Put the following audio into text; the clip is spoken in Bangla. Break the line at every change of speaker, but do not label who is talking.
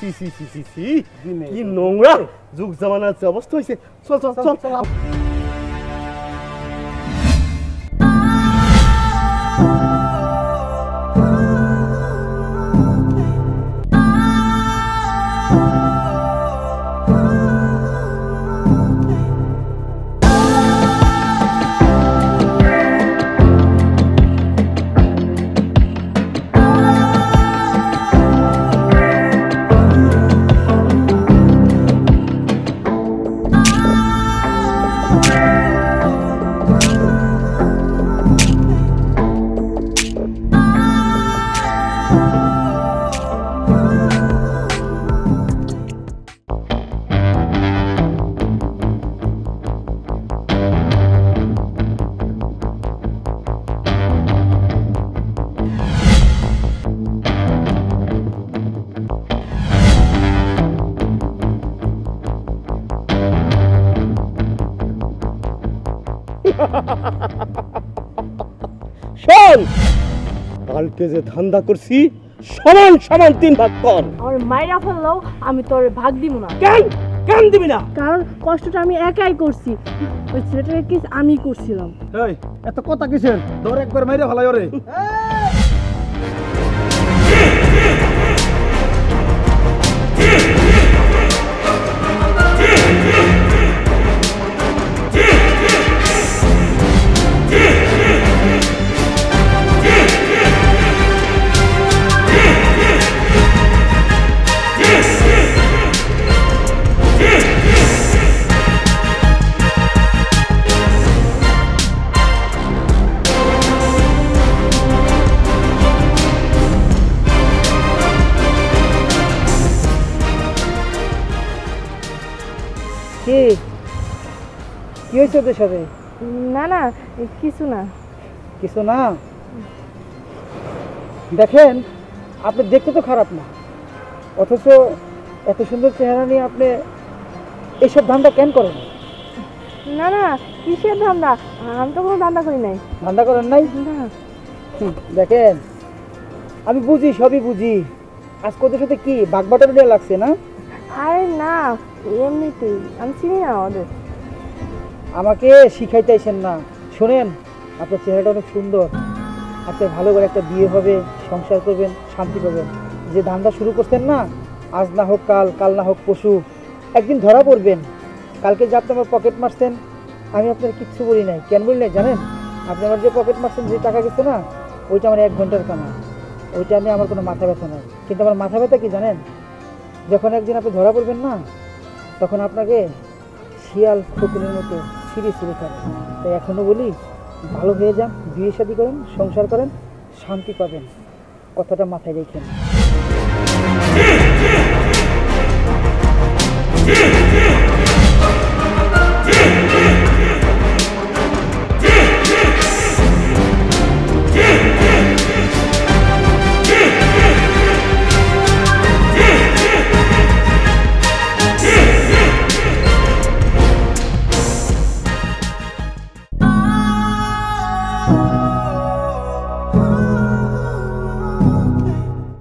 সি সি সি সি সি কি নোংরা যুগ জামানার যে অবস্থা হয়েছে। চল চল চল চল। শোন, কালকে যে ধান্দা করছি সমান সমান 3 ভাগ কর।
আমার মাইরা ফেললেও আমি তোর ভাগ দিব না।
কেন কেন দিবি না?
কারণ কষ্টটা আমি একাই করছি, ওই ছেলেটাকে কিস আমি করছিলাম।
এই এত কথা কিসের? ধর একবার মাইরা ফেলাই ওরে।
কি হয়েছে ওদের সাথে?
না না কিছু না।
কিছু না? দেখেন, আপনি দেখতে তো খারাপ না, অথচ এত সুন্দর চেহারা নিয়ে আপনি এইসব ধান্দা কেন করেন?
না না কিসের ধান্দা? আমি তো কোনো ধান্দা করি নাই।
ধান্দা করেন নাই?
না।
দেখেন, আমি বুঝি, সবই বুঝি। আজকে ওদের সাথে কি বাগবাটার দেওয়া লাগছে না?
আরে না, এমনিতেই আমি চিনি না ওদের।
আমাকে শিখাইতে আইছেন না। শোনেন, আপনার চেহারাটা অনেক সুন্দর, আপনার ভালো করে একটা বিয়ে হবে, সংসার করবেন, শান্তি পাবেন। যে ধান্দা শুরু করছেন না, আজ না হোক কাল, কাল না হোক পরশু, একদিন ধরা পড়বেন। কালকে যে আপনি আমার পকেট মারছেন, আমি আপনার কিচ্ছু বলি নাই। কেন বলি নাই জানেন? আপনি আমার যে পকেট মারছেন, যে টাকা গেছে না, ওইটা আমার 1 ঘন্টার কামাই। ওইটা নিয়ে আমার কোনো মাথা ব্যথা নাই। কিন্তু আমার মাথা ব্যথা কি জানেন? যখন একদিন আপনি ধরা পড়বেন না, তখন আপনাকে শিয়াল ফকুনের মতো ছিঁড়ে ছিঁড়ে খাবে। তাই এখনও বলি, ভালো হয়ে যান, বিয়ে শাদী করেন, সংসার করেন, শান্তি পাবেন। কথাটা মাথায় রেখেন।